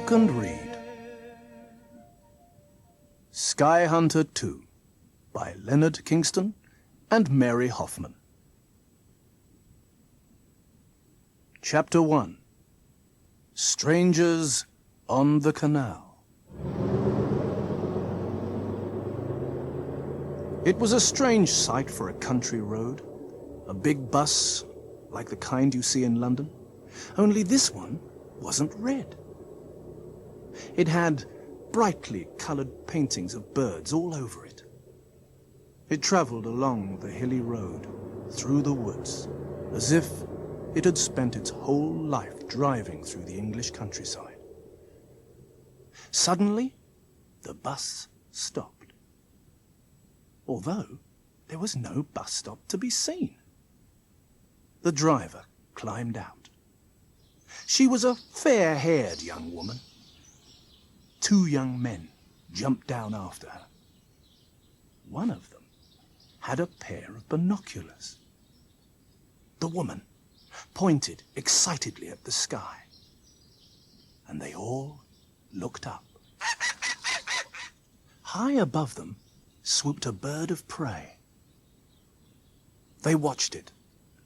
Look and read. Sky Hunter 2 by Leonard Kingston and Mary Hoffman. Chapter 1. Strangers on the Canal. It was a strange sight for a country road. A big bus, like the kind you see in London, only this one wasn't red. It had brightly coloured paintings of birds all over it. It travelled along the hilly road, through the woods, as if it had spent its whole life driving through the English countryside. Suddenly, the bus stopped, although there was no bus stop to be seen. The driver climbed out. She was a fair-haired young woman. 2 young men jumped down after her. One of them had a pair of binoculars. The woman pointed excitedly at the sky, and they all looked up. High above them swooped a bird of prey. They watched it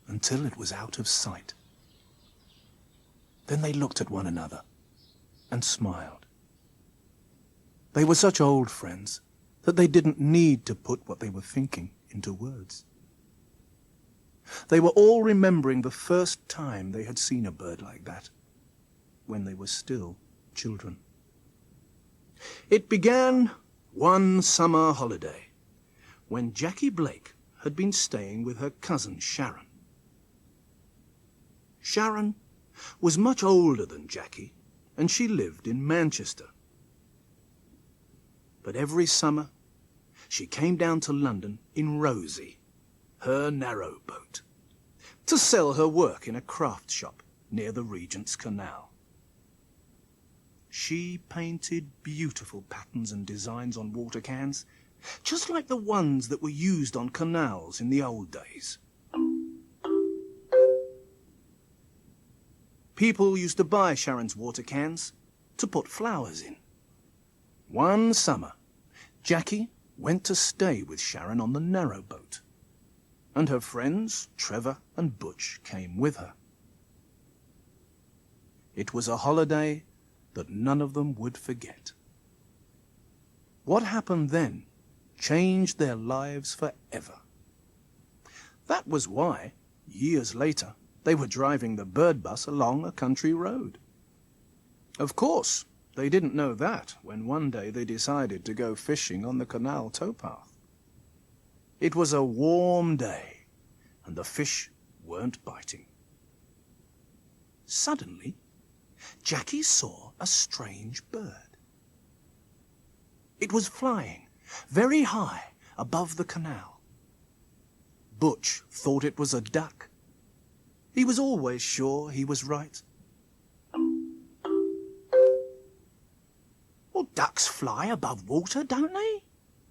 until it was out of sight. Then they looked at one another and smiled. They were such old friends that they didn't need to put what they were thinking into words. They were all remembering the first time they had seen a bird like that, when they were still children. It began one summer holiday, when Jackie Blake had been staying with her cousin Sharon. Sharon was much older than Jackie, and she lived in Manchester. But every summer, she came down to London in Rosie, her narrow boat, to sell her work in a craft shop near the Regent's Canal. She painted beautiful patterns and designs on water cans, just like the ones that were used on canals in the old days. People used to buy Sharon's water cans to put flowers in. One summer, Jackie went to stay with Sharon on the narrow boat, and her friends, Trevor and Butch, came with her. It was a holiday that none of them would forget. What happened then changed their lives forever. That was why, years later, they were driving the bird bus along a country road. Of course, they didn't know that when one day they decided to go fishing on the canal towpath. It was a warm day, and the fish weren't biting. Suddenly, Jackie saw a strange bird. It was flying very high above the canal. Butch thought it was a duck. He was always sure he was right. Well, ducks fly above water, don't they?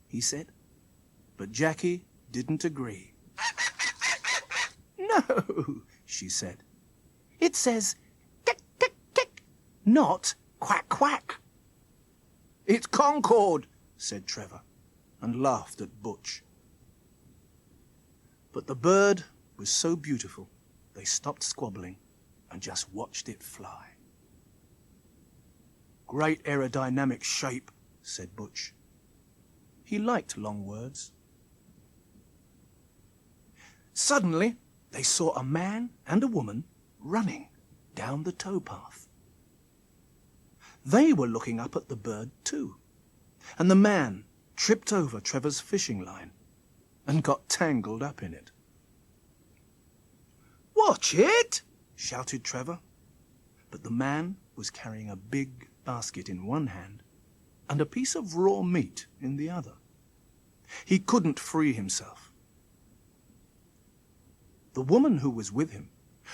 He said. But Jackie didn't agree. No, she said. It says kick, kick, kick, not quack, quack. It's Concord, said Trevor, and laughed at Butch. But the bird was so beautiful, they stopped squabbling and just watched it fly. Great aerodynamic shape, said Butch. He liked long words. Suddenly, they saw a man and a woman running down the towpath. They were looking up at the bird too, and the man tripped over Trevor's fishing line and got tangled up in it. "Watch it!" shouted Trevor, but the man was carrying a big basket in one hand and a piece of raw meat in the other. He couldn't free himself. The woman who was with him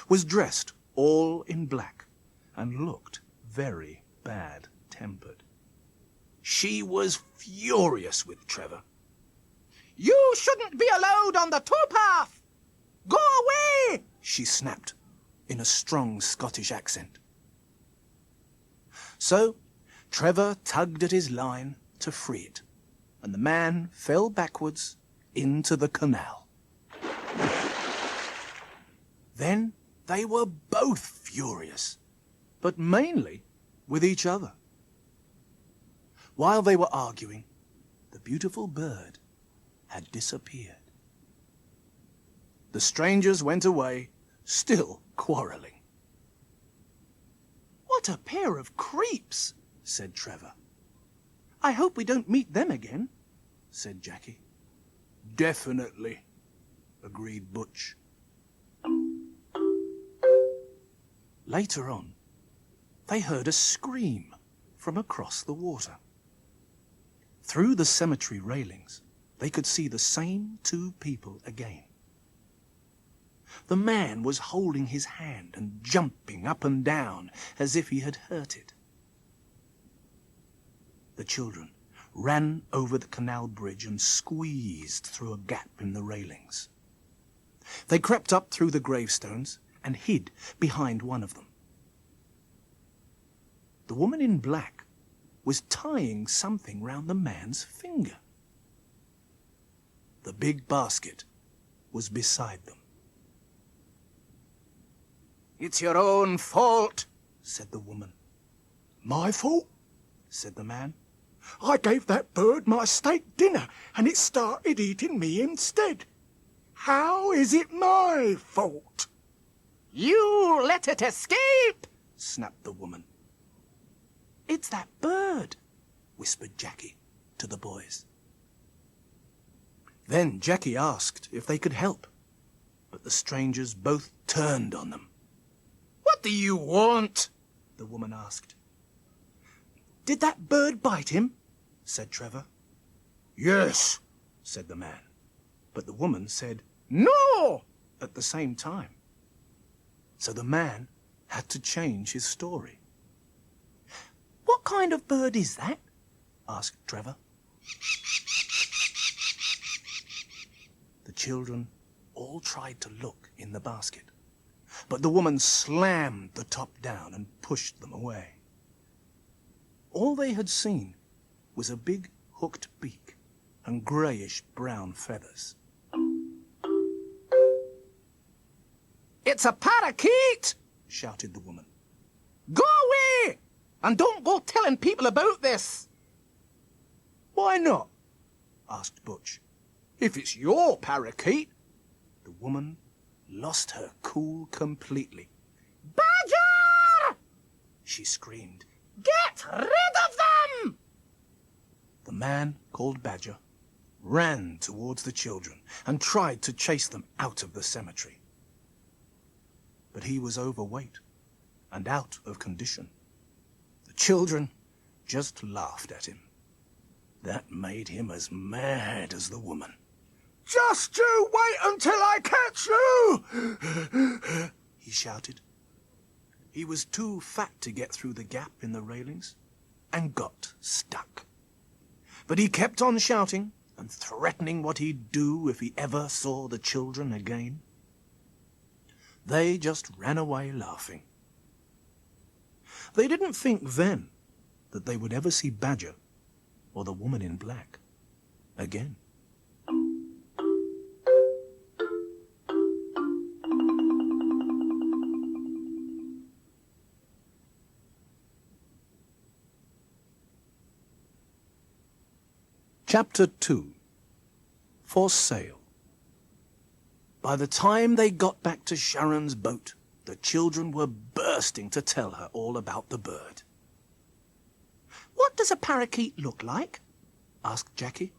was dressed all in black and looked very bad-tempered. She was furious with Trevor. "You shouldn't be allowed on the towpath! Go away!" she snapped in a strong Scottish accent. So Trevor tugged at his line to free it, and the man fell backwards into the canal. Then they were both furious, but mainly with each other. While they were arguing, the beautiful bird had disappeared. The strangers went away, still quarrelling. "What a pair of creeps," said Trevor. "I hope we don't meet them again," said Jackie. "Definitely," agreed Butch. Later on, they heard a scream from across the water. Through the cemetery railings, they could see the same two people again. The man was holding his hand and jumping up and down as if he had hurt it. The children ran over the canal bridge and squeezed through a gap in the railings. They crept up through the gravestones and hid behind one of them. The woman in black was tying something round the man's finger. The big basket was beside them. "It's your own fault," said the woman. "My fault?" said the man. "I gave that bird my steak dinner and it started eating me instead. How is it my fault?" "You let it escape," snapped the woman. "It's that bird," whispered Jackie to the boys. Then Jackie asked if they could help, but the strangers both turned on them. "What do you want?" the woman asked. "Did that bird bite him?" said Trevor. "Yes," said the man, but the woman said "No" at the same time. So the man had to change his story. "What kind of bird is that?" asked Trevor. The children all tried to look in the basket, but the woman slammed the top down and pushed them away. All they had seen was a big hooked beak and greyish-brown feathers. "It's a parakeet!" shouted the woman. "Go away! And don't go telling people about this." "Why not?" asked Butch. "If it's your parakeet." The woman lost her cool completely. "Badger!" she screamed. "Get rid of them!" The man called Badger ran towards the children and tried to chase them out of the cemetery. But he was overweight and out of condition. The children just laughed at him. That made him as mad as the woman. "Just you wait until I catch you!" he shouted. He was too fat to get through the gap in the railings and got stuck. But he kept on shouting and threatening what he'd do if he ever saw the children again. They just ran away laughing. They didn't think then that they would ever see Badger or the woman in black again. Chapter 2. For Sale. By the time they got back to Sharon's boat, the children were bursting to tell her all about the bird. "What does a parakeet look like?" asked Jackie.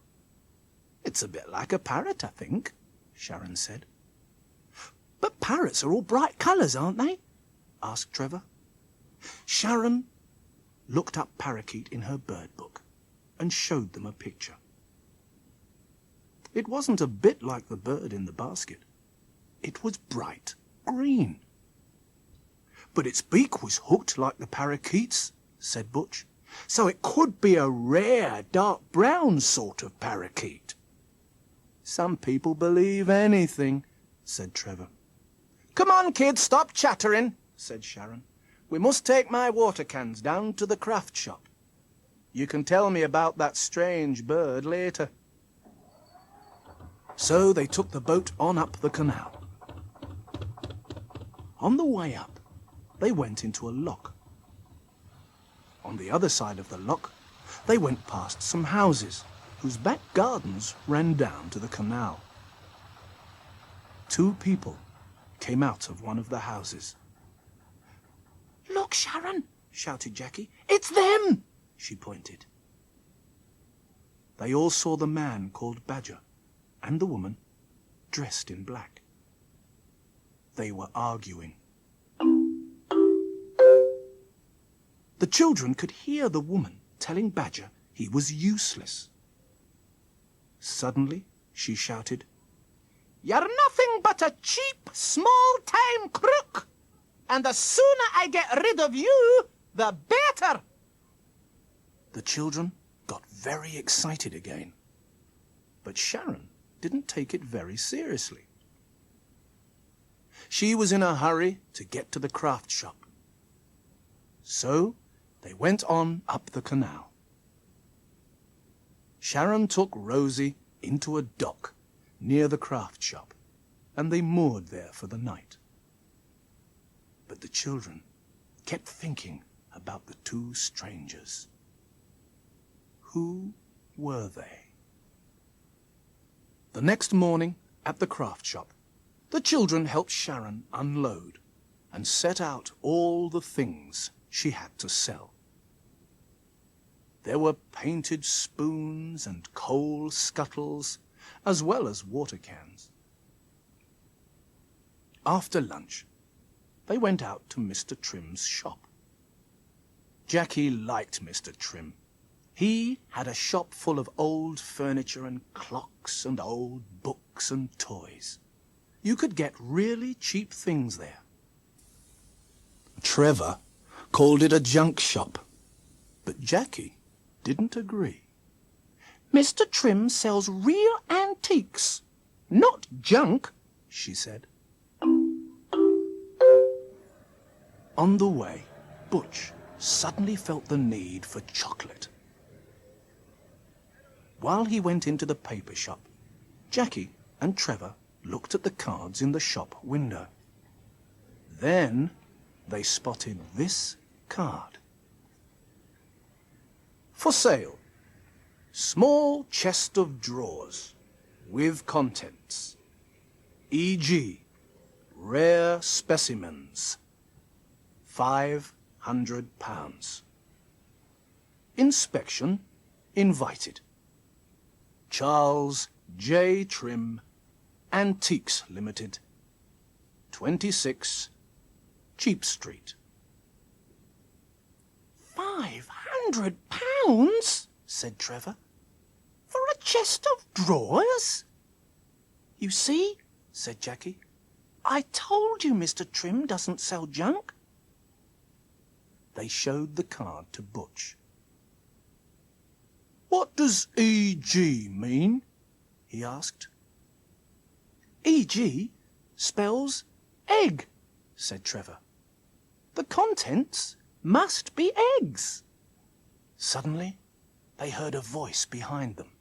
"It's a bit like a parrot, I think," Sharon said. "But parrots are all bright colours, aren't they?" asked Trevor. Sharon looked up parakeet in her bird book and showed them a picture. It wasn't a bit like the bird in the basket. It was bright green. "But its beak was hooked like the parakeet's," said Butch, "so it could be a rare, dark brown sort of parakeet." "Some people believe anything," said Trevor. "Come on, kids, stop chattering," said Sharon. "We must take my water cans down to the craft shop." You can tell me about that strange bird later." So they took the boat on up the canal. On the way up, they went into a lock. On the other side of the lock, they went past some houses whose back gardens ran down to the canal. Two people came out of one of the houses. "Look, Sharon!" shouted Jackie. "It's them!" she pointed. They all saw the man called Badger and the woman dressed in black. They were arguing. The children could hear the woman telling Badger he was useless. Suddenly she shouted, "You're nothing but a cheap, small-time crook, and the sooner I get rid of you, the better." The children got very excited again, but Sharon didn't take it very seriously. She was in a hurry to get to the craft shop. So they went on up the canal. Sharon took Rosie into a dock near the craft shop, and they moored there for the night. But the children kept thinking about the two strangers. Who were they? The next morning, at the craft shop, the children helped Sharon unload and set out all the things she had to sell. There were painted spoons and coal scuttles, as well as water cans. After lunch, they went out to Mr. Trim's shop. Jackie liked Mr. Trim. He had a shop full of old furniture and clocks and old books and toys. You could get really cheap things there. Trevor called it a junk shop, but Jackie didn't agree. "Mr. Trim sells real antiques, not junk," she said. On the way, Butch suddenly felt the need for chocolate. While he went into the paper shop, Jackie and Trevor looked at the cards in the shop window. Then they spotted this card. "For sale, small chest of drawers with contents, e.g. rare specimens, £500. Inspection invited. Charles J. Trim, Antiques Limited, 26 Cheap Street." £500, said Trevor, "for a chest of drawers?" "You see," said Jackie, "I told you Mr. Trim doesn't sell junk." They showed the card to Butch. "What does E.G. mean?" he asked. "E.G. spells egg," said Trevor. "The contents must be eggs." Suddenly, they heard a voice behind them.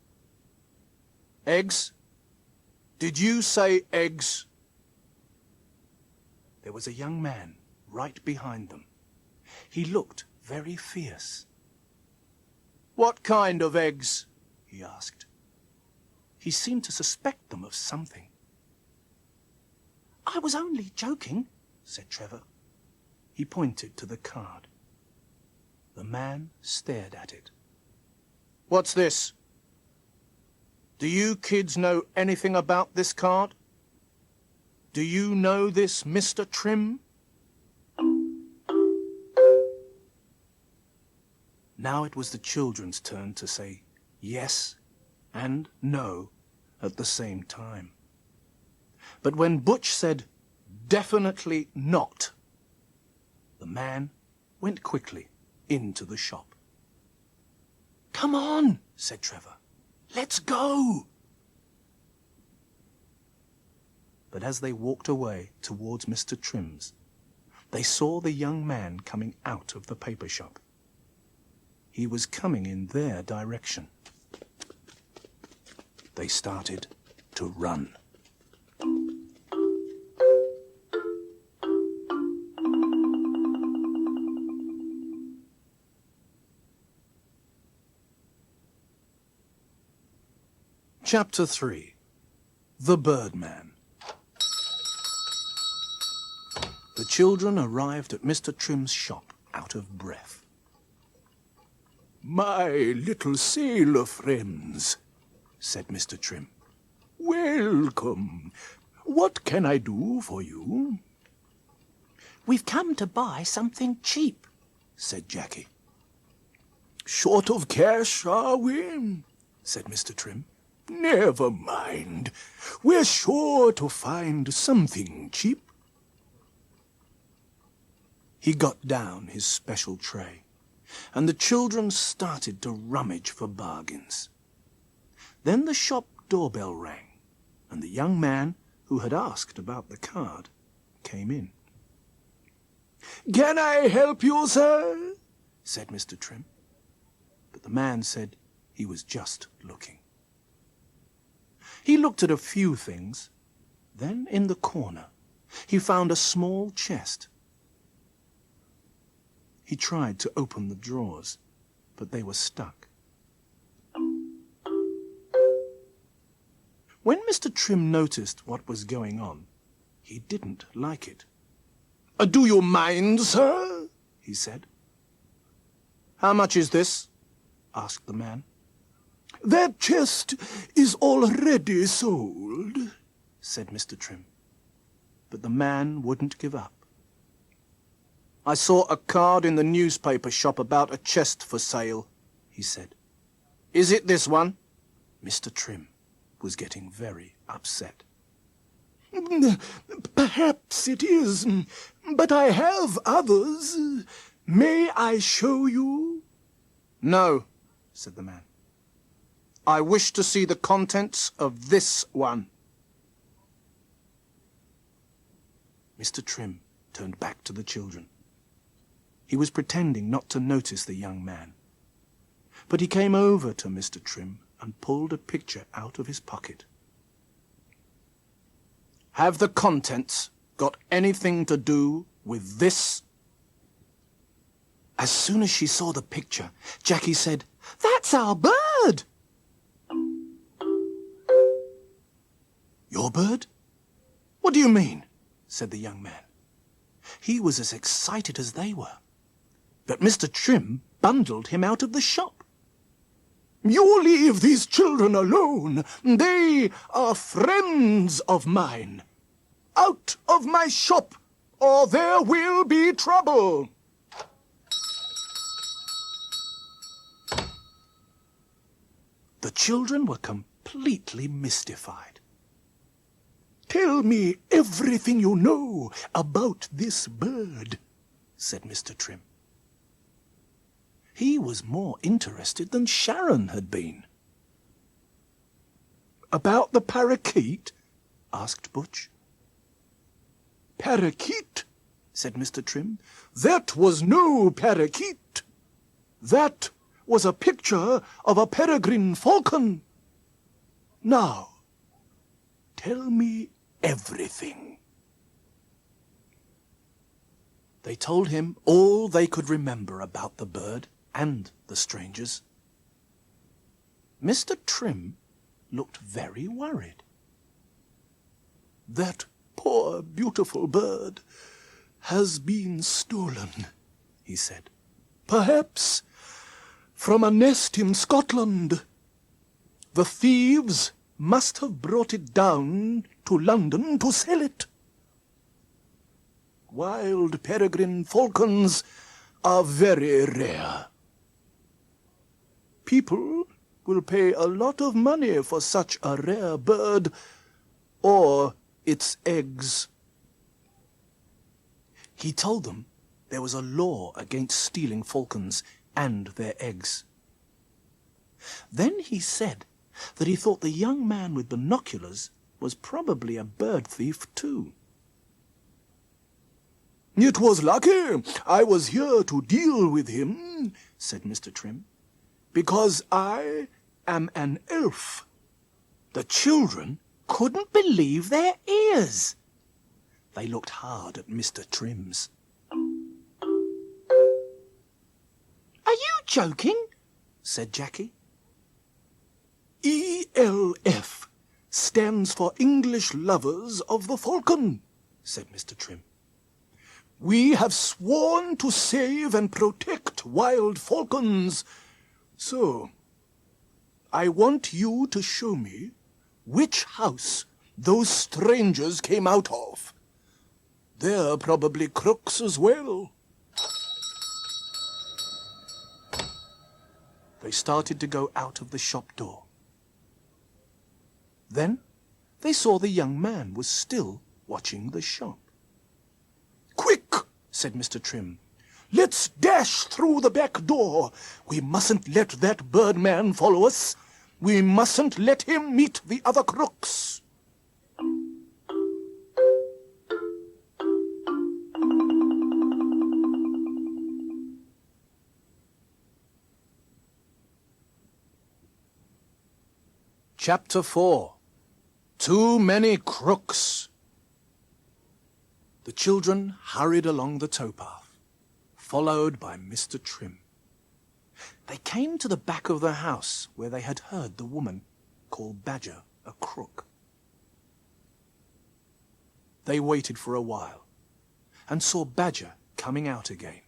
"Eggs? Did you say eggs?" There was a young man right behind them. He looked very fierce. "What kind of eggs?" he asked. He seemed to suspect them of something. "I was only joking," said Trevor. He pointed to the card. The man stared at it. "What's this? Do you kids know anything about this card? Do you know this Mr. Trim?" Now it was the children's turn to say yes and no at the same time. But when Butch said, "Definitely not," the man went quickly into the shop. "Come on," said Trevor. "Let's go." But as they walked away towards Mr. Trim's, they saw the young man coming out of the paper shop. he was coming in their direction. They started to run. Chapter 3. The Birdman. The children arrived at Mr. Trim's shop out of breath. "My little sailor friends," said Mr. Trim. "Welcome. What can I do for you?" "We've come to buy something cheap," said Jackie. "Short of cash, are we?" said Mr. Trim. "Never mind. We're sure to find something cheap." He got down his special tray, and the children started to rummage for bargains. Then the shop doorbell rang, and the young man who had asked about the card came in. "Can I help you, sir?" said Mr. Trim. But the man said he was just looking. He looked at a few things. Then in the corner he found a small chest. He tried to open the drawers, but they were stuck. When Mr. Trim noticed what was going on, he didn't like it. "Do you mind, sir?" he said. "How much is this?" asked the man. "That chest is already sold," said Mr. Trim. But the man wouldn't give up. "I saw a card in the newspaper shop about a chest for sale," he said. "Is it this one?" Mr. Trim was getting very upset. "Perhaps it is, but I have others. May I show you?" "No," said the man. "I wish to see the contents of this one." Mr. Trim turned back to the children. He was pretending not to notice the young man. But he came over to Mr. Trim and pulled a picture out of his pocket. "Have the contents got anything to do with this?" As soon as she saw the picture, Jackie said, "That's our bird!" "Your bird? What do you mean?" said the young man. He was as excited as they were. But Mr. Trim bundled him out of the shop. "You leave these children alone. They are friends of mine. Out of my shop, or there will be trouble." The children were completely mystified. "Tell me everything you know about this bird," said Mr. Trim. He was more interested than Sharon had been. "About the parakeet?" asked Butch. "Parakeet?" said Mr. Trim. "That was no parakeet. That was a picture of a peregrine falcon. Now, tell me everything." They told him all they could remember about the bird and the strangers. Mr. Trim looked very worried. "That poor, beautiful bird has been stolen," he said. "Perhaps from a nest in Scotland. The thieves must have brought it down to London to sell it. Wild peregrine falcons are very rare. People will pay a lot of money for such a rare bird, or its eggs." He told them there was a law against stealing falcons and their eggs. Then he said that he thought the young man with binoculars was probably a bird thief too. "It was lucky I was here to deal with him," said Mr. Trim, "because I am an elf." The children couldn't believe their ears. They looked hard at Mr. Trim's. "Are you joking?" said Jackie. "ELF stands for English Lovers of the Falcon," said Mr. Trim. "We have sworn to save and protect wild falcons. So, I want you to show me which house those strangers came out of. They're probably crooks as well." They started to go out of the shop door. Then they saw the young man was still watching the shop. "Quick," said Mr. Trim. "Let's dash through the back door. We mustn't let that birdman follow us. We mustn't let him meet the other crooks." Chapter 4. Too Many Crooks. The children hurried along the towpath, followed by Mr. Trim. They came to the back of the house where they had heard the woman call Badger a crook. They waited for a while and saw Badger coming out again,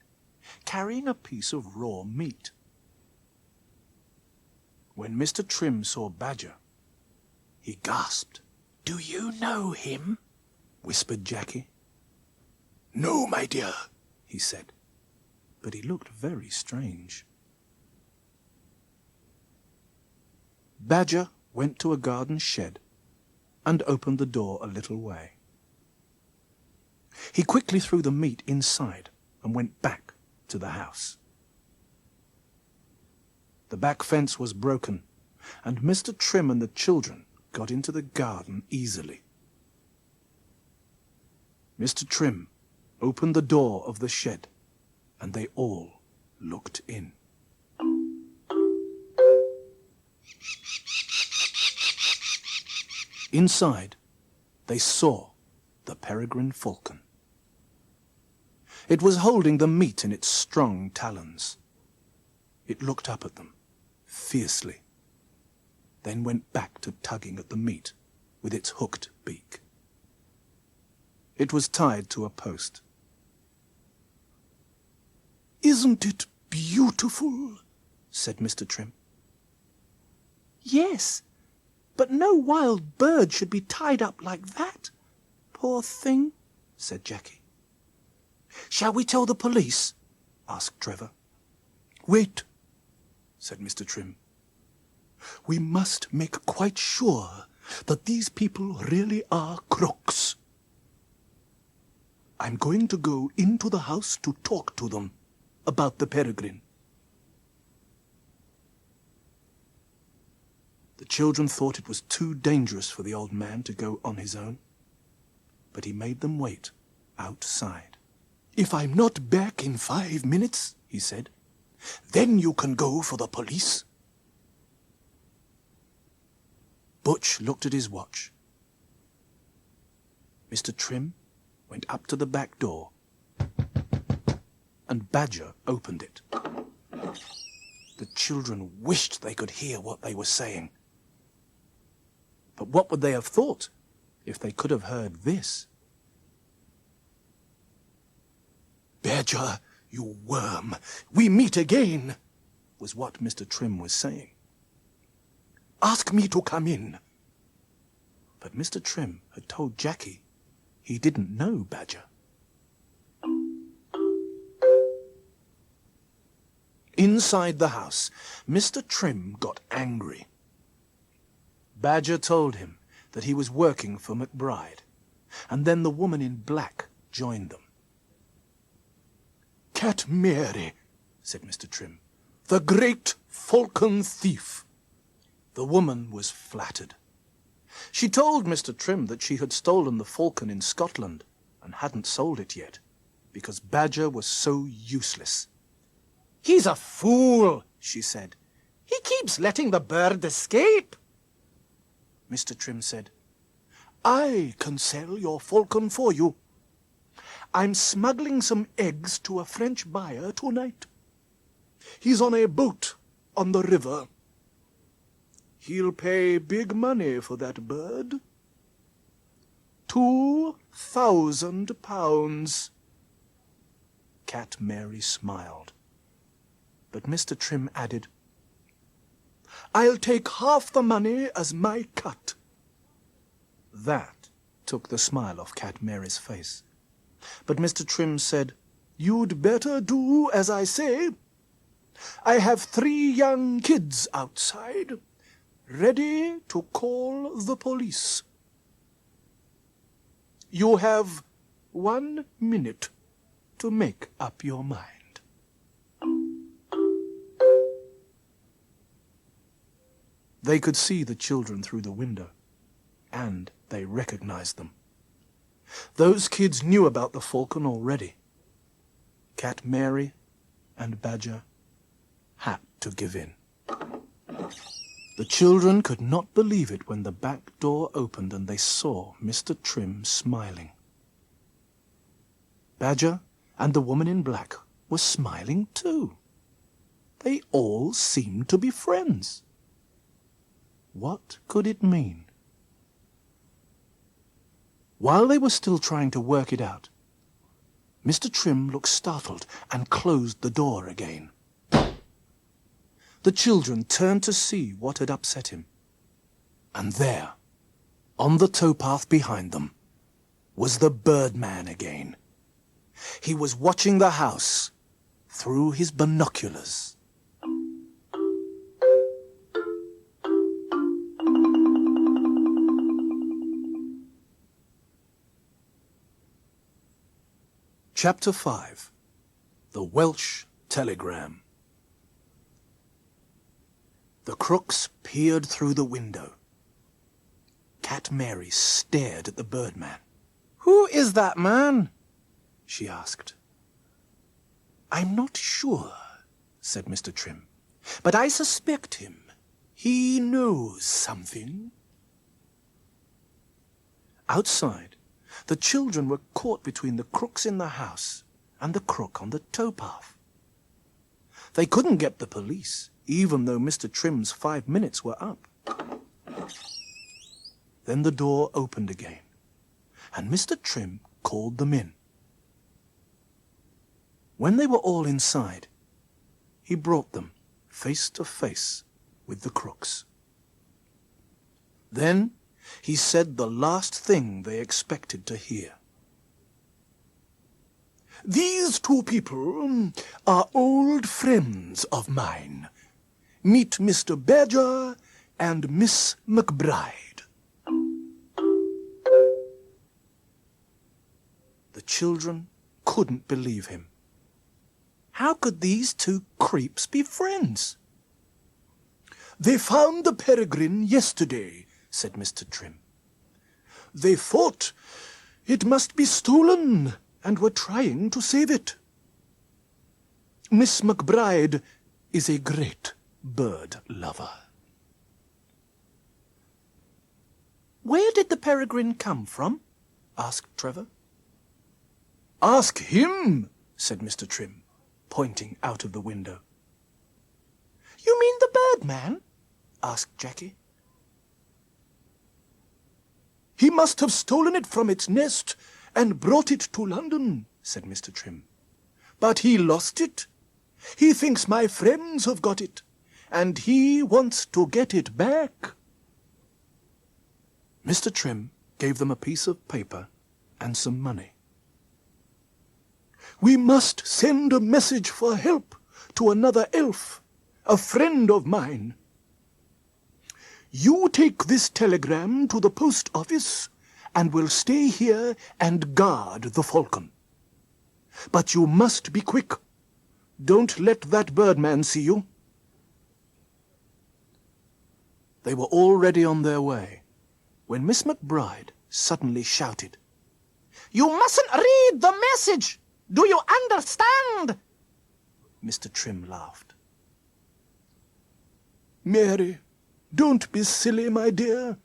carrying a piece of raw meat. When Mr. Trim saw Badger, he gasped. "Do you know him?" whispered Jackie. "No, my dear," he said, but he looked very strange. Badger went to a garden shed and opened the door a little way. He quickly threw the meat inside and went back to the house. The back fence was broken, and Mr. Trim and the children got into the garden easily. Mr. Trim opened the door of the shed, and they all looked in. Inside, they saw the peregrine falcon. It was holding the meat in its strong talons. It looked up at them fiercely, then went back to tugging at the meat with its hooked beak. It was tied to a post. "Isn't it beautiful?" said Mr. Trim. "Yes, but no wild bird should be tied up like that. Poor thing," said Jackie. "Shall we tell the police?" asked Trevor. "Wait," said Mr. Trim. "We must make quite sure that these people really are crooks. I'm going to go into the house to talk to them about the peregrine." The children thought it was too dangerous for the old man to go on his own, but he made them wait outside. "If I'm not back in 5 minutes," he said, "then you can go for the police." Butch looked at his watch. Mr. Trim went up to the back door, and Badger opened it. The children wished they could hear what they were saying. But what would they have thought if they could have heard this? "Badger, you worm, we meet again," was what Mr. Trim was saying. "Ask me to come in." But Mr. Trim had told Jackie he didn't know Badger. Inside the house, Mr. Trim got angry. Badger told him that he was working for McBride, and then the woman in black joined them. "Cat Mary," said Mr. Trim, "the great falcon thief." The woman was flattered. She told Mr. Trim that she had stolen the falcon in Scotland and hadn't sold it yet, because Badger was so useless. "He's a fool," she said. "He keeps letting the bird escape." Mr. Trim said, "I can sell your falcon for you. I'm smuggling some eggs to a French buyer tonight. He's on a boat on the river. He'll pay big money for that bird. 2,000 pounds. Cat Mary smiled. But Mr. Trim added, "I'll take half the money as my cut." That took the smile off Cat Mary's face. But Mr. Trim said, "You'd better do as I say. I have 3 young kids outside, ready to call the police. You have 1 minute to make up your mind." They could see the children through the window, and they recognized them. Those kids knew about the falcon already. Cat Mary and Badger had to give in. The children could not believe it when the back door opened and they saw Mr. Trim smiling. Badger and the woman in black were smiling too. They all seemed to be friends. What could it mean? While they were still trying to work it out, Mr. Trim looked startled and closed the door again. The children turned to see what had upset him. And there, on the towpath behind them, was the Birdman again. He was watching the house through his binoculars. Chapter 5. The Welsh Telegram. The crooks peered through the window. Cat Mary stared at the Birdman. "Who is that man?" she asked. "I'm not sure," said Mr. Trim, "but I suspect him. He knows something." Outside, the children were caught between the crooks in the house and the crook on the towpath. They couldn't get the police, even though Mr. Trim's 5 minutes were up. Then the door opened again, and Mr. Trim called them in. When they were all inside, he brought them face to face with the crooks. Then he said the last thing they expected to hear. "These 2 people are old friends of mine. Meet Mr. Badger and Miss McBride." The children couldn't believe him. How could these 2 creeps be friends? "They found the peregrine yesterday," said Mr. Trim. "They thought it must be stolen and were trying to save it. Miss McBride is a great bird lover." "Where did the peregrine come from?" asked Trevor. "Ask him," said Mr. Trim, pointing out of the window. "You mean the Birdman?" asked Jackie. "He must have stolen it from its nest and brought it to London," said Mr. Trim. "But he lost it. He thinks my friends have got it, and he wants to get it back." Mr. Trim gave them a piece of paper and some money. "We must send a message for help to another elf, a friend of mine. You take this telegram to the post office and will stay here and guard the falcon. But you must be quick. Don't let that Birdman see you." They were already on their way when Miss McBride suddenly shouted, "You mustn't read the message. Do you understand? Mr. Trim laughed. Mary, don't be silly, my dear.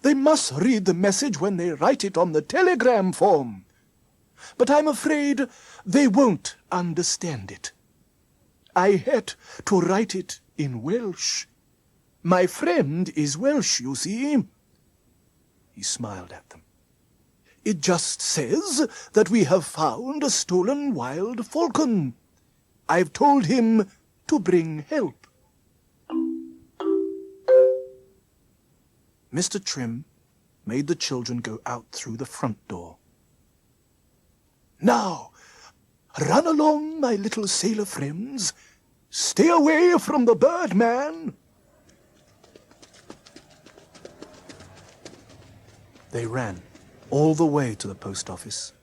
They must read the message when they write it on the telegram form. But I'm afraid they won't understand it. I had to write it in Welsh. My friend is Welsh, you see. He smiled at them. It just says that we have found a stolen wild falcon. I've told him to bring help. Mr. Trim made the children go out through the front door. Now, run along, my little sailor friends. Stay away from the birdman. They ran all the way to the post office.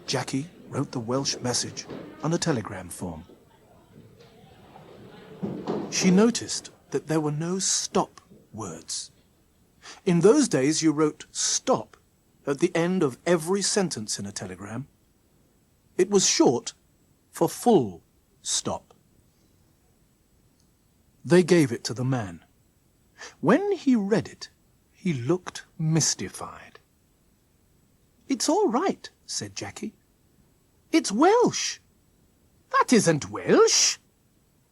Jackie wrote the Welsh message on a telegram form. She noticed that there were no stop words. In those days, you wrote stop at the end of every sentence in a telegram. It was short for full stop. They gave it to the man. When he read it, he looked mystified. It's all right, said Jackie. It's Welsh. That isn't Welsh,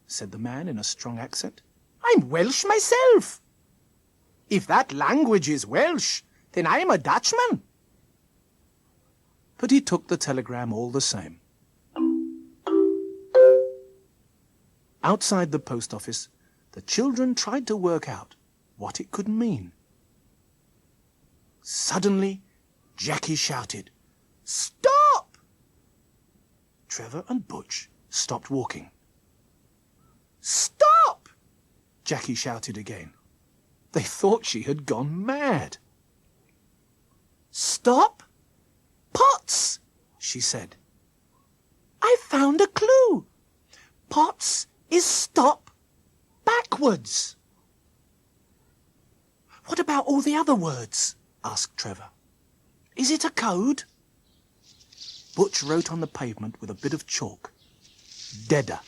said the man in a strong accent. I'm Welsh myself. If that language is Welsh, then I'm a Dutchman. But he took the telegram all the same. Outside the post office, the children tried to work out what it could mean. Suddenly, Jackie shouted, "Stop!" Trevor and Butch stopped walking. "Stop!" Jackie shouted again. They thought she had gone mad. "Stop! Pots!" she said. "I found a clue. Pots is stop backwards." "What about all the other words?" asked Trevor. "Is it a code?" Butch wrote on the pavement with a bit of chalk, "Deader."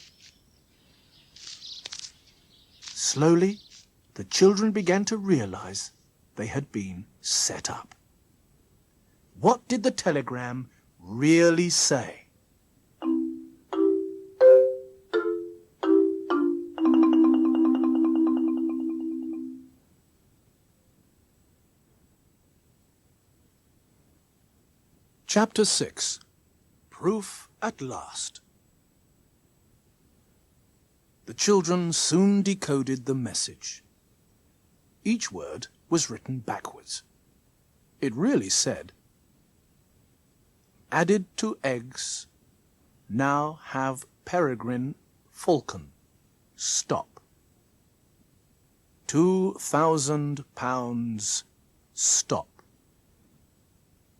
Slowly, the children began to realize they had been set up. What did the telegram really say? Chapter 6. Proof at Last. The children soon decoded the message. Each word was written backwards. It really said, "Added to eggs, now have peregrine falcon, stop. £2,000, stop.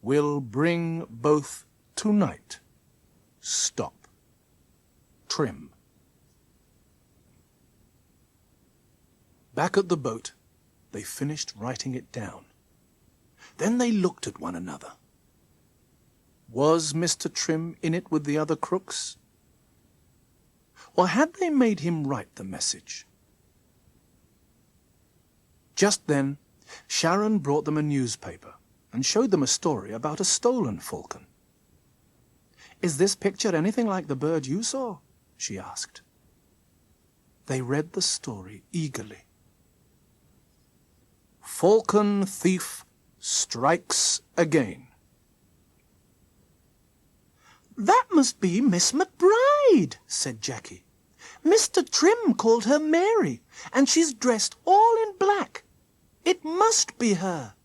Will bring both tonight, stop. Trim." Back at the boat, they finished writing it down. Then they looked at one another. Was Mr. Trim in it with the other crooks? Or had they made him write the message? Just then, Sharon brought them a newspaper and showed them a story about a stolen falcon. "Is this picture anything like the bird you saw?" she asked. They read the story eagerly. Falcon thief strikes again. "That must be Miss McBride," said Jackie. "Mr. Trim called her Mary, and she's dressed all in black. It must be her."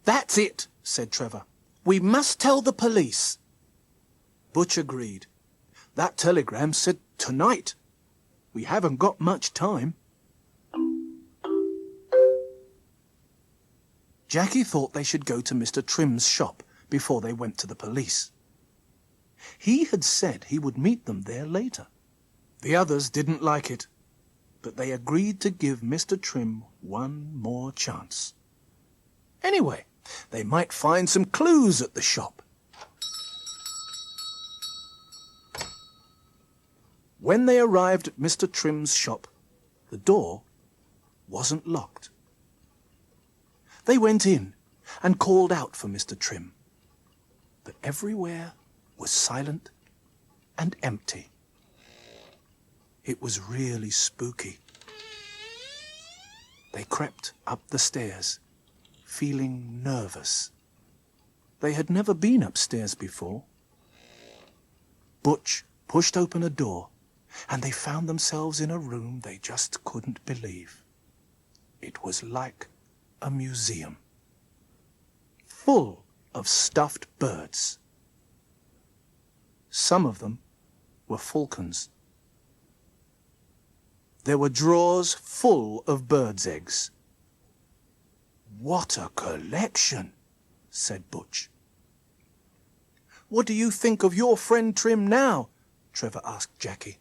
"That's it," said Trevor. "We must tell the police." Butch agreed. "That telegram said tonight. We haven't got much time." Jackie thought they should go to Mr. Trim's shop before they went to the police. He had said he would meet them there later. The others didn't like it, but they agreed to give Mr. Trim one more chance. Anyway, they might find some clues at the shop. When they arrived at Mr. Trim's shop, the door wasn't locked. They went in and called out for Mr. Trim, but everywhere was silent and empty. It was really spooky. They crept up the stairs, feeling nervous. They had never been upstairs before. Butch pushed open a door, and they found themselves in a room they just couldn't believe. It was like a museum, full of stuffed birds. Some of them were falcons. There were drawers full of birds' eggs. "What a collection," said Butch. "What do you think of your friend Trim now?" Trevor asked Jackie.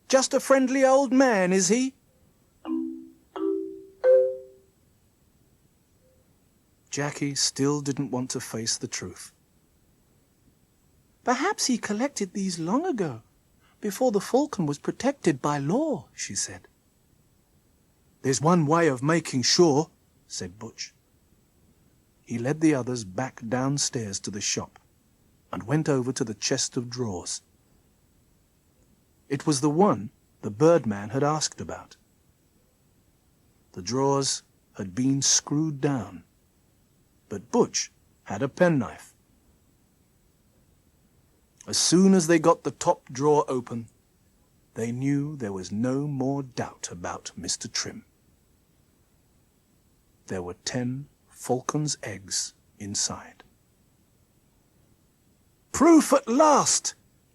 "Just a friendly old man, is he?" Jackie still didn't want to face the truth. "Perhaps he collected these long ago, before the falcon was protected by law," she said. "There's one way of making sure," said Butch. He led the others back downstairs to the shop and went over to the chest of drawers. It was the one the Birdman had asked about. The drawers had been screwed down, but Butch had a penknife. As soon as they got the top drawer open, they knew there was no more doubt about Mr. Trim. There were 10 falcon's eggs inside. "Proof at last!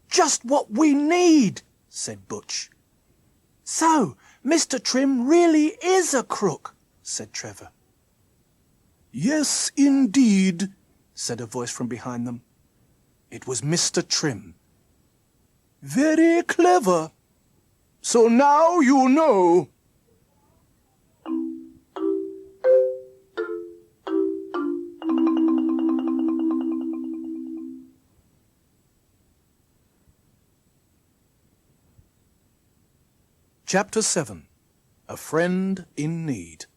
Just what we need!" said Butch. "So, Mr. Trim really is a crook," said Trevor. "Yes, indeed," said a voice from behind them. It was Mr. Trim. "Very clever. So now you know." Chapter 7. A Friend in Need.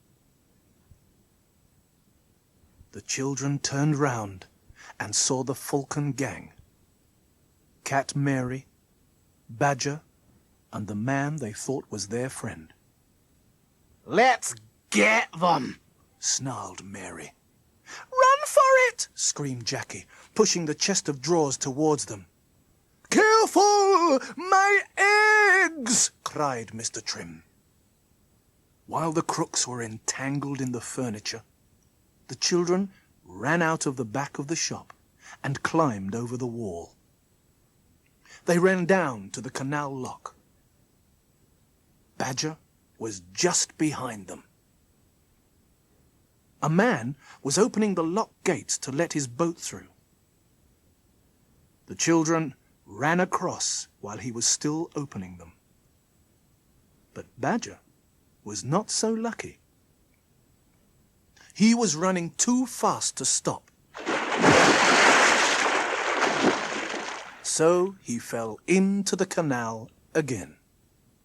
The children turned round and saw the falcon gang. Cat Mary, Badger, and the man they thought was their friend. "Let's get them!" snarled Mary. "Run for it!" screamed Jackie, pushing the chest of drawers towards them. "Careful! My eggs!" cried Mr. Trim. While the crooks were entangled in the furniture, the children ran out of the back of the shop and climbed over the wall. They ran down to the canal lock. Badger was just behind them. A man was opening the lock gates to let his boat through. The children ran across while he was still opening them. But Badger was not so lucky. He was running too fast to stop. So he fell into the canal again.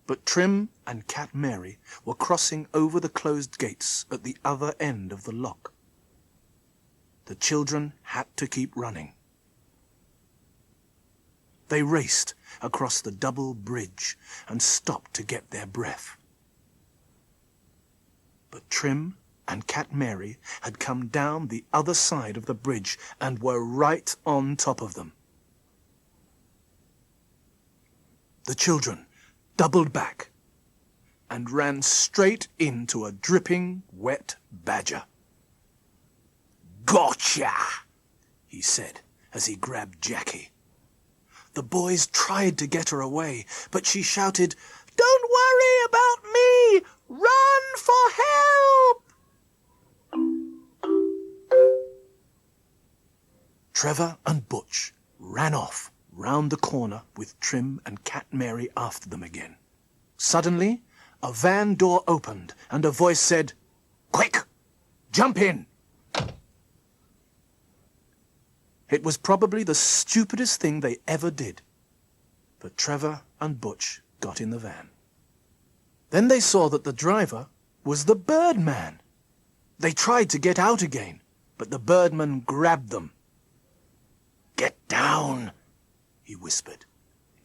But Trim and Cat Mary were crossing over the closed gates at the other end of the lock. The children had to keep running. They raced across the double bridge and stopped to get their breath. But Trim and Cat Mary had come down the other side of the bridge and were right on top of them. The children doubled back and ran straight into a dripping, wet Badger. "Gotcha!" he said as he grabbed Jackie. The boys tried to get her away, but she shouted, "Don't worry about me! Run for help!" Trevor and Butch ran off round the corner with Trim and Cat Mary after them again. Suddenly, a van door opened and a voice said, "Quick! Jump in!" It was probably the stupidest thing they ever did. But Trevor and Butch got in the van. Then they saw that the driver was the Birdman. They tried to get out again, but the Birdman grabbed them. "Get down," he whispered.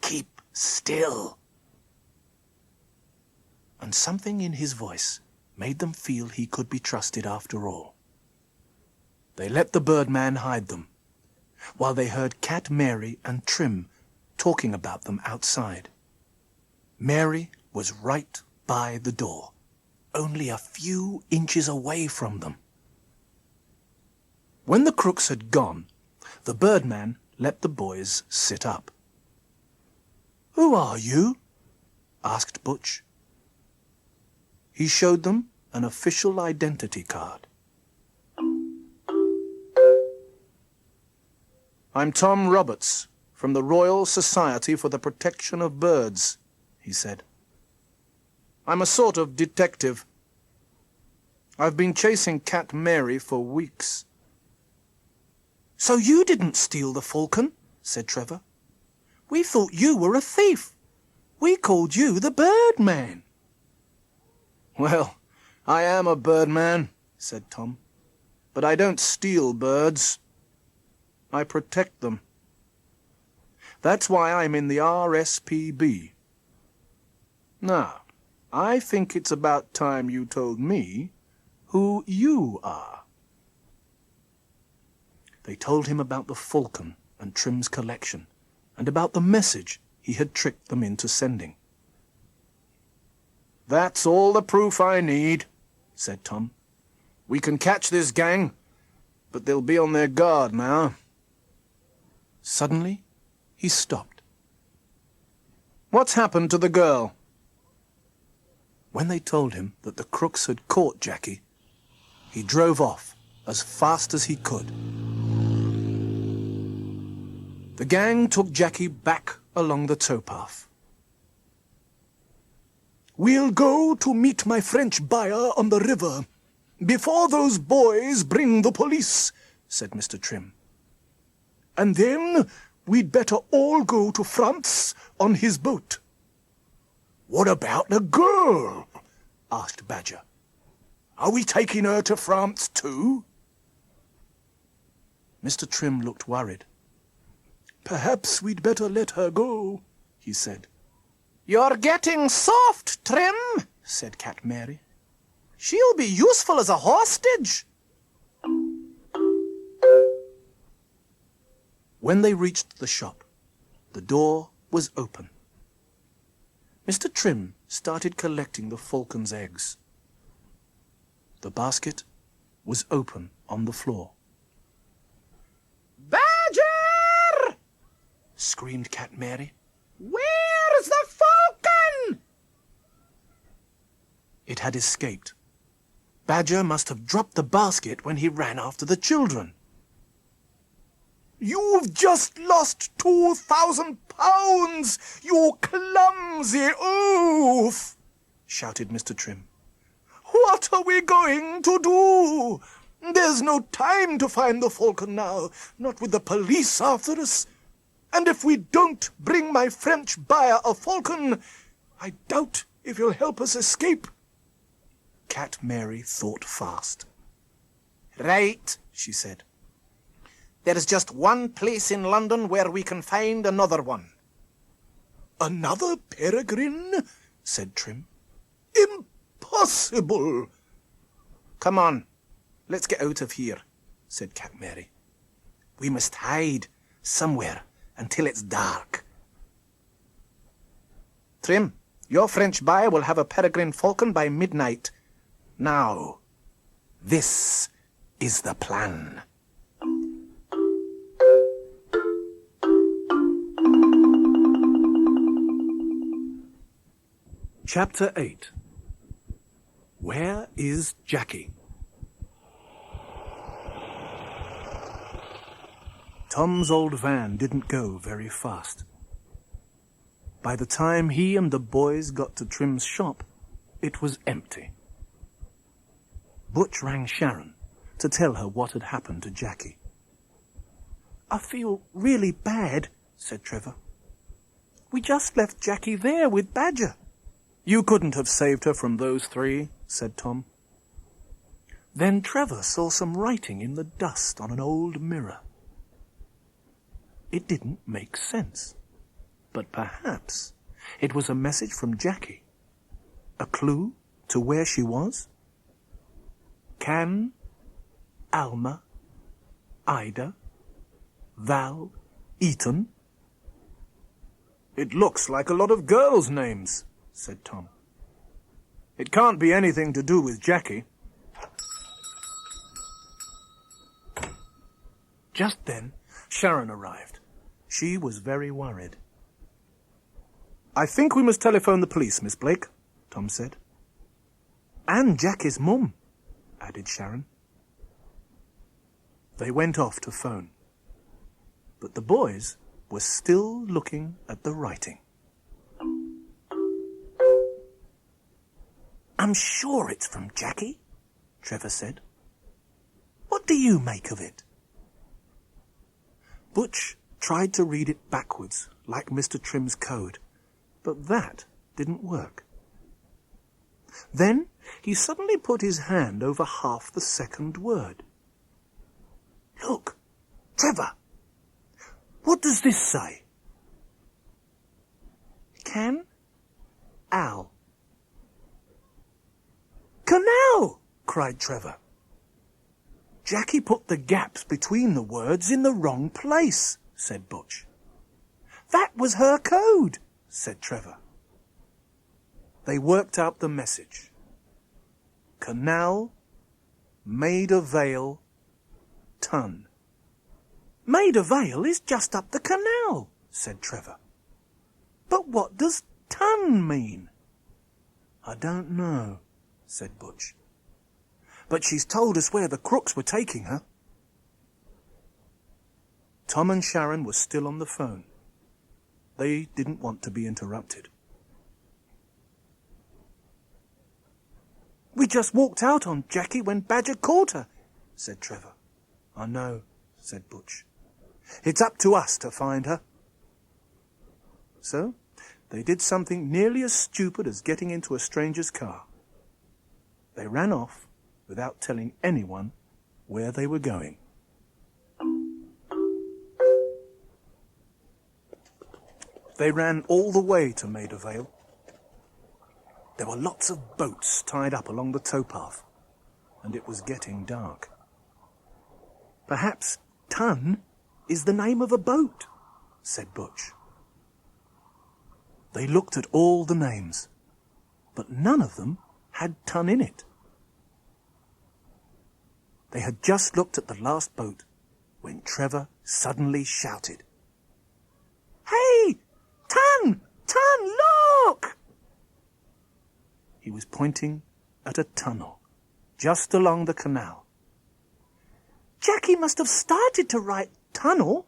"Keep still." And something in his voice made them feel he could be trusted after all. They let the Birdman hide them, while they heard Cat Mary and Trim talking about them outside. Mary was right by the door, only a few inches away from them. When the crooks had gone, the Birdman let the boys sit up. "Who are you?" asked Butch. He showed them an official identity card. "I'm Tom Roberts, from the Royal Society for the Protection of Birds," he said. "I'm a sort of detective. I've been chasing Cat Mary for weeks." "So you didn't steal the falcon?" said Trevor. "We thought you were a thief. We called you the Birdman." "Well, I am a birdman," said Tom, "but I don't steal birds. I protect them. That's why I'm in the RSPB. Now, I think it's about time you told me who you are." They told him about the falcon and Trim's collection, and about the message he had tricked them into sending. "That's all the proof I need," said Tom. "We can catch this gang, but they'll be on their guard now." Suddenly, he stopped. "What's happened to the girl?" When they told him that the crooks had caught Jackie, he drove off as fast as he could. The gang took Jackie back along the towpath. "We'll go to meet my French buyer on the river, before those boys bring the police," said Mr. Trim. "And then we'd better all go to France on his boat." "What about the girl?" asked Badger. "Are we taking her to France too?" Mr. Trim looked worried. "Perhaps we'd better let her go," he said. "You're getting soft, Trim," said Cat Mary. "She'll be useful as a hostage." When they reached the shop, the door was open. Mr. Trim started collecting the falcon's eggs. The basket was open on the floor. "Badger!" screamed Cat Mary. "Where's the falcon?" It had escaped. Badger must have dropped the basket when he ran after the children. "You've just lost £2,000, you clumsy oof!" shouted Mr. Trim. "What are we going to do? There's no time to find the falcon now, not with the police after us. And if we don't bring my French buyer a falcon, I doubt if he'll help us escape." Cat Mary thought fast. "Right," she said. "There's just one place in London where we can find another one." "Another peregrine?" said Trim. "Impossible!" "Come on, let's get out of here," said Cat Mary. "We must hide somewhere until it's dark. Trim, your French buyer will have a peregrine falcon by midnight. Now, this is the plan." Chapter 8. Where is Jackie? Tom's old van didn't go very fast. By the time he and the boys got to Trim's shop, it was empty. Butch rang Sharon to tell her what had happened to Jackie. "I feel really bad," said Trevor. We just left Jackie there with Badger." "You couldn't have saved her from those three," said Tom. Then Trevor saw some writing in the dust on an old mirror. It didn't make sense, but perhaps it was a message from Jackie, a clue to where she was. Can, Alma, Ida, Val, Eton. "It looks like a lot of girls' names," said Tom. "It can't be anything to do with Jackie." Just then, Sharon arrived. She was very worried. "I think we must telephone the police, Miss Blake," Tom said. "And Jackie's mum," added Sharon. They went off to phone. But the boys were still looking at the writing. "I'm sure it's from Jackie," Trevor said. "What do you make of it?" Butch tried to read it backwards, like Mr. Trim's code, but that didn't work. Then he suddenly put his hand over half the second word. "Look, Trevor, what does this say?" "Can, Al." "Canal!" cried Trevor. "Jackie put the gaps between the words in the wrong place," said Butch. "That was her code," said Trevor. They worked out the message. Canal, Maida Vale, Ton. "Maida Vale is just up the canal," said Trevor. "But what does ton mean?" "I don't know," said Butch. "But she's told us where the crooks were taking her." Tom and Sharon were still on the phone. They didn't want to be interrupted. "We just walked out on Jackie when Badger caught her," said Trevor. "I know," said Butch. "It's up to us to find her." So they did something nearly as stupid as getting into a stranger's car. They ran off without telling anyone where they were going. They ran all the way to Maida Vale. There were lots of boats tied up along the towpath, and it was getting dark. "Perhaps Ton is the name of a boat," said Butch. They looked at all the names, but none of them had Ton in it. They had just looked at the last boat when Trevor suddenly shouted, "Hey! Ton! Ton, look!" He was pointing at a tunnel just along the canal. "Jackie must have started to write tunnel,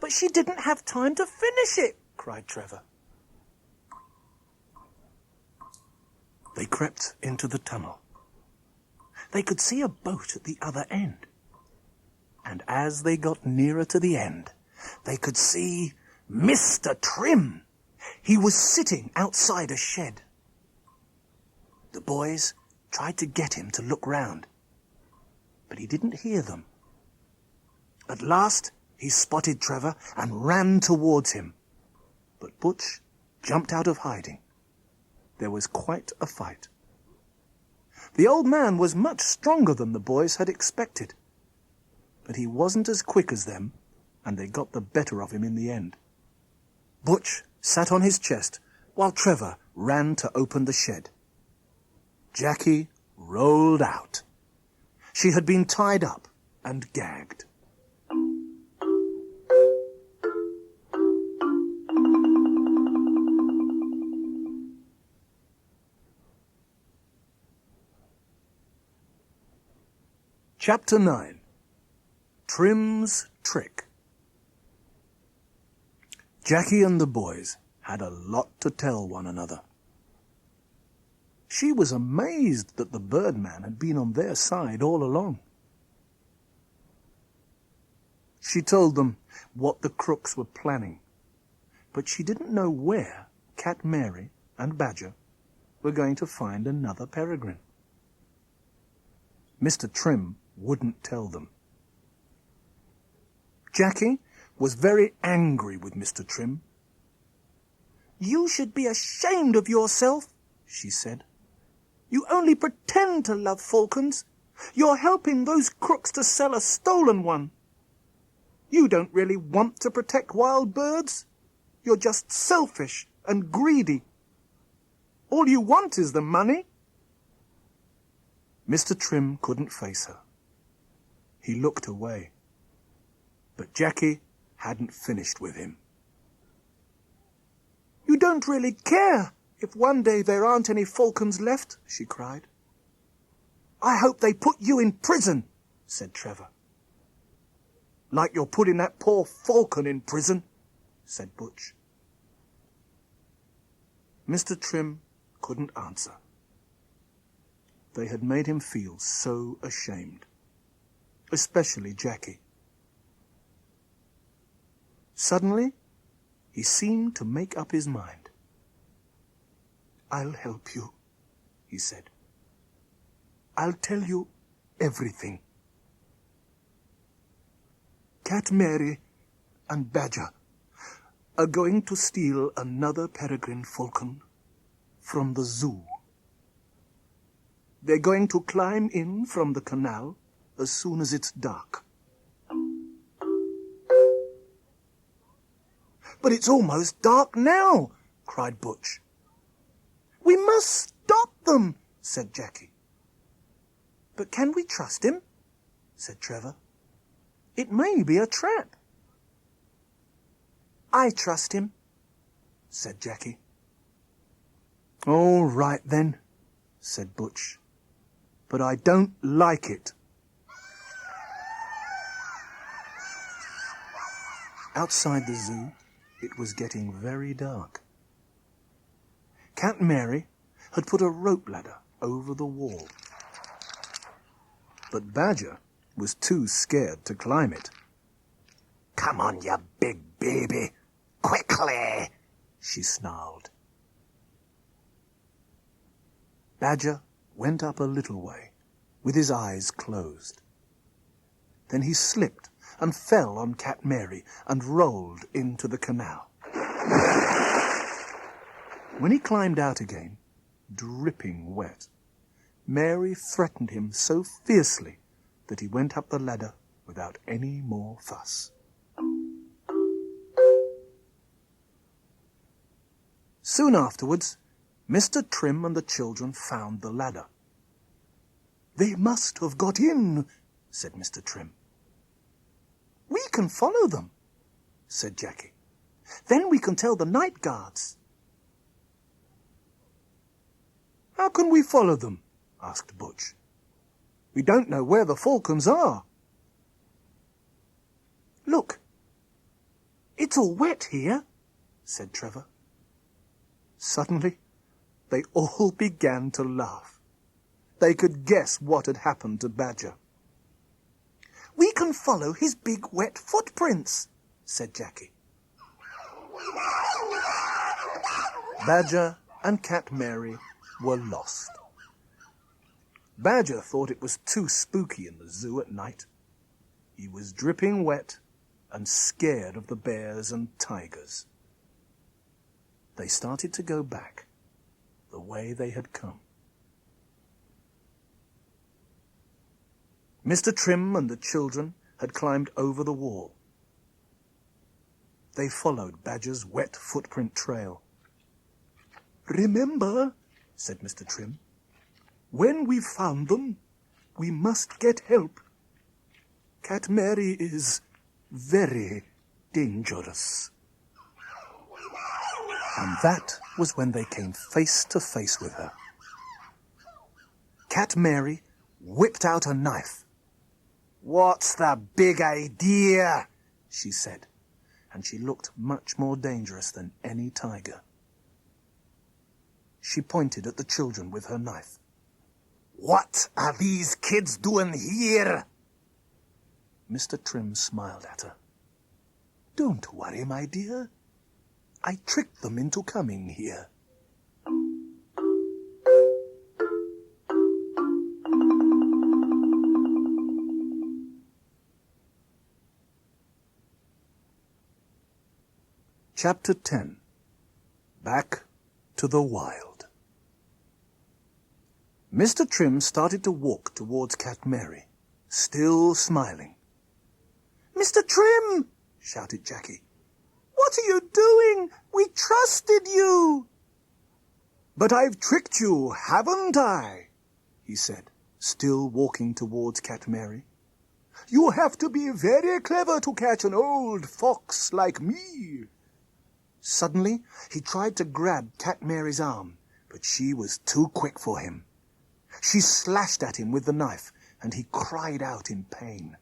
but she didn't have time to finish it," cried Trevor. They crept into the tunnel. They could see a boat at the other end. And as they got nearer to the end, they could see Mr. Trim. He was sitting outside a shed. The boys tried to get him to look round, but he didn't hear them. At last, he spotted Trevor and ran towards him. But Butch jumped out of hiding. There was quite a fight. The old man was much stronger than the boys had expected, but he wasn't as quick as them, and they got the better of him in the end. Butch sat on his chest while Trevor ran to open the shed. Jackie rolled out. She had been tied up and gagged. Chapter 9. Trim's Trick. Jackie and the boys had a lot to tell one another. She was amazed that the Birdman had been on their side all along. She told them what the crooks were planning, But she didn't know where Cat Mary and Badger were going to find another peregrine. Mr. Trim wouldn't tell them. Jackie was very angry with Mr. Trim. "You should be ashamed of yourself," she said. "You only pretend to love falcons. You're helping those crooks to sell a stolen one. You don't really want to protect wild birds. You're just selfish and greedy. All you want is the money." Mr. Trim couldn't face her. He looked away. But Jackie hadn't finished with him. "You don't really care if one day there aren't any falcons left," she cried. "I hope they put you in prison," said Trevor. "Like you're putting that poor falcon in prison," said Butch. Mr. Trim couldn't answer. They had made him feel so ashamed, especially Jackie. Suddenly, he seemed to make up his mind. "I'll help you," he said. "I'll tell you everything. Cat Mary and Badger are going to steal another peregrine falcon from the zoo. They're going to climb in from the canal as soon as it's dark." "But it's almost dark now," cried Butch. "We must stop them," said Jackie. "But can we trust him?" said Trevor. "It may be a trap." "I trust him," said Jackie. "All right then," said Butch. "But I don't like it." Outside the zoo, it was getting very dark. Cat Mary had put a rope ladder over the wall. But Badger was too scared to climb it. "Come on, you big baby, quickly," she snarled. Badger went up a little way, with his eyes closed. Then he slipped and fell on Cat Mary and rolled into the canal. When he climbed out again, dripping wet, Mary threatened him so fiercely that he went up the ladder without any more fuss. Soon afterwards, Mr. Trim and the children found the ladder. "They must have got in," said Mr. Trim. "We can follow them," said Jackie. "Then we can tell the night guards." "How can we follow them?" asked Butch. "We don't know where the falcons are." "Look, it's all wet here," said Trevor. Suddenly, they all began to laugh. They could guess what had happened to Badger. "We can follow his big wet footprints," said Jackie. Badger and Cat Mary were lost. Badger thought it was too spooky in the zoo at night. He was dripping wet and scared of the bears and tigers. They started to go back the way they had come. Mr. Trim and the children had climbed over the wall. They followed Badger's wet footprint trail. "Remember," said Mr. Trim, "when we've found them, we must get help. Cat Mary is very dangerous." And that was when they came face to face with her. Cat Mary whipped out a knife. "What's the big idea?" she said, and she looked much more dangerous than any tiger. She pointed at the children with her knife. "What are these kids doing here?" Mr. Trim smiled at her. "Don't worry, my dear. I tricked them into coming here. Chapter 10. Back to the Wild. Mr. Trim started to walk towards Cat Mary, still smiling. "Mr. Trim!" shouted Jackie. "What are you doing? We trusted you!" "But I've tricked you, haven't I?" he said, still walking towards Cat Mary. "You have to be very clever to catch an old fox like me." Suddenly, he tried to grab Cat Mary's arm, but she was too quick for him. She slashed at him with the knife, and he cried out in pain.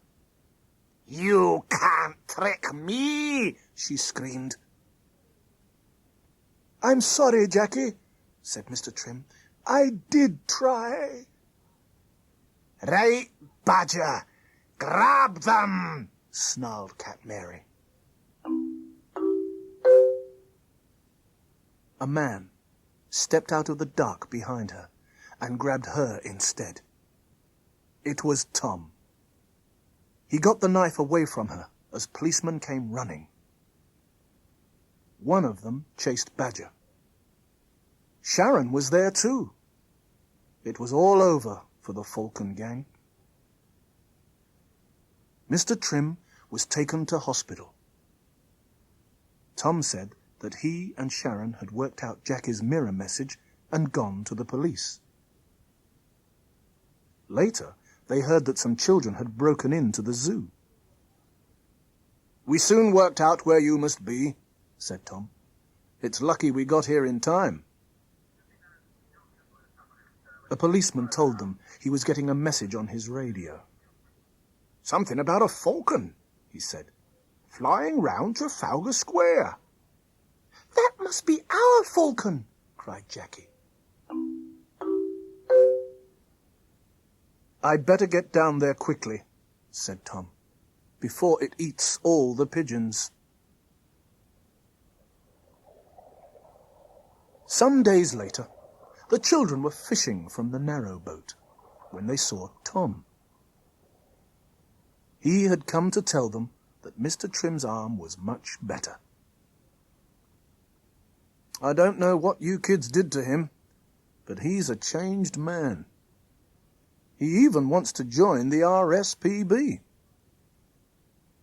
"You can't trick me!" she screamed. "I'm sorry, Jackie," said Mr. Trim. "I did try." "Right, Badger! Grab them!" snarled Cat Mary. A man stepped out of the dark behind her and grabbed her instead. It was Tom. He got the knife away from her as policemen came running. One of them chased Badger. Sharon was there too. It was all over for the Falcon gang. Mr. Trim was taken to hospital. Tom said that he and Sharon had worked out Jackie's mirror message and gone to the police. Later, they heard that some children had broken into the zoo. "We soon worked out where you must be," said Tom. "It's lucky we got here in time." A policeman told them he was getting a message on his radio. "Something about a falcon," he said, "flying round Trafalgar Square." "That must be our falcon!" cried Jackie. "I'd better get down there quickly," said Tom, "before it eats all the pigeons." Some days later, the children were fishing from the narrow boat when they saw Tom. He had come to tell them that Mr. Trim's arm was much better. "I don't know what you kids did to him, but he's a changed man. He even wants to join the RSPB.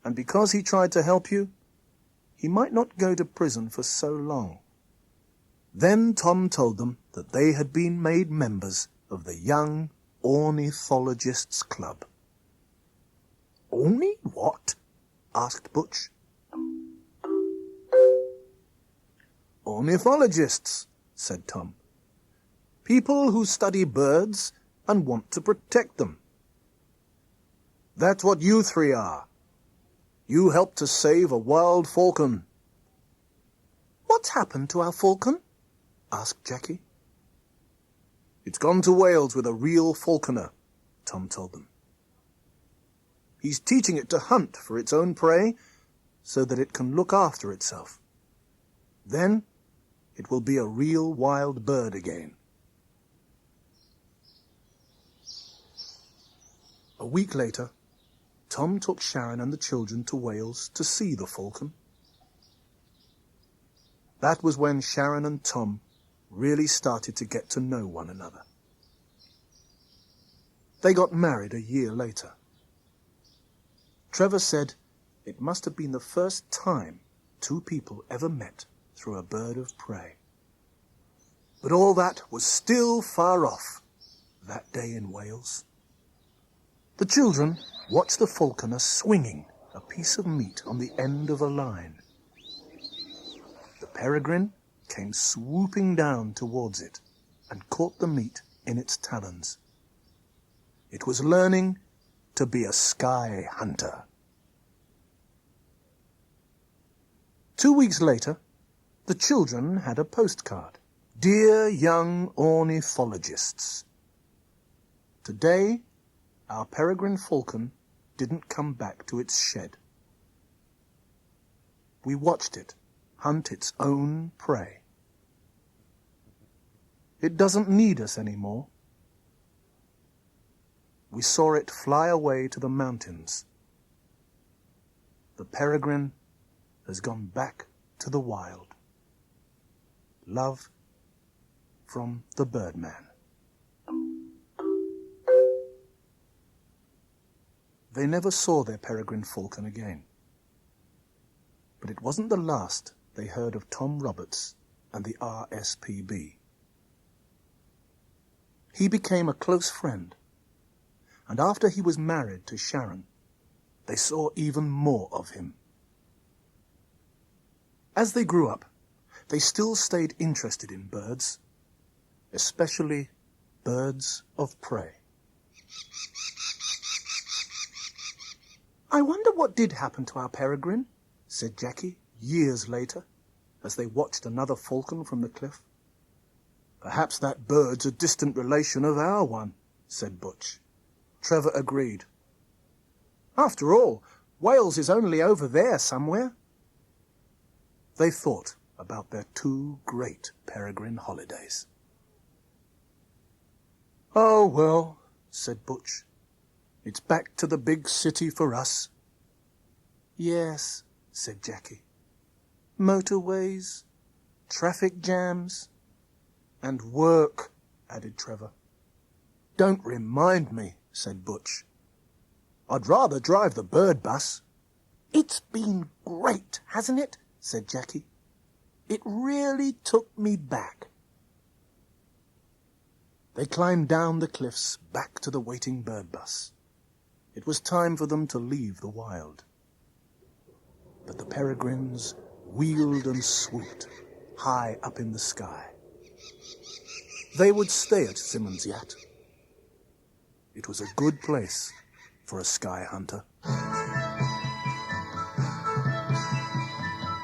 And because he tried to help you, he might not go to prison for so long." Then Tom told them that they had been made members of the Young Ornithologists' Club. "Orny what?" asked Butch. "Ornithologists," said Tom. "People who study birds and want to protect them. That's what you three are. You helped to save a wild falcon." "What's happened to our falcon?" asked Jackie. "It's gone to Wales with a real falconer," Tom told them. "He's teaching it to hunt for its own prey so that it can look after itself. Then it will be a real wild bird again." A week later, Tom took Sharon and the children to Wales to see the falcon. That was when Sharon and Tom really started to get to know one another. They got married a year later. Trevor said it must have been the first time two people ever met through a bird of prey. But all that was still far off that day in Wales. The children watched the falconer swinging a piece of meat on the end of a line. The peregrine came swooping down towards it and caught the meat in its talons. It was learning to be a sky hunter. 2 weeks later, the children had a postcard. "Dear young ornithologists, today our peregrine falcon didn't come back to its shed. We watched it hunt its own prey. It doesn't need us anymore. We saw it fly away to the mountains. The peregrine has gone back to the wild. Love from the Birdman. They never saw their peregrine falcon again. But it wasn't the last they heard of Tom Roberts and the RSPB. He became a close friend, and after he was married to Sharon, they saw even more of him. As they grew up, they still stayed interested in birds, especially birds of prey. "I wonder what did happen to our peregrine," said Jackie years later, as they watched another falcon from the cliff. "Perhaps that bird's a distant relation of our one," said Butch. Trevor agreed. "After all, Wales is only over there somewhere." They thought about their 2 great peregrine holidays. "Oh, well," said Butch, "it's back to the big city for us." "Yes," said Jackie. "Motorways, traffic jams, and work," added Trevor. "Don't remind me," said Butch. "I'd rather drive the bird bus." "It's been great, hasn't it?" said Jackie. "It really took me back." They climbed down the cliffs back to the waiting bird bus. It was time for them to leave the wild. But the peregrines wheeled and swooped high up in the sky. They would stay at Simmons' Yacht. It was a good place for a sky hunter.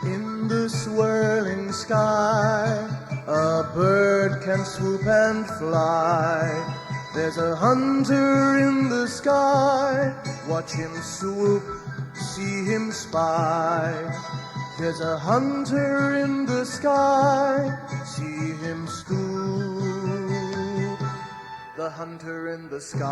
In the swirling sky, a bird can swoop and fly. There's a hunter in the sky. Watch him swoop, see him spy. There's a hunter in the sky. See him scoop. The hunter in the sky.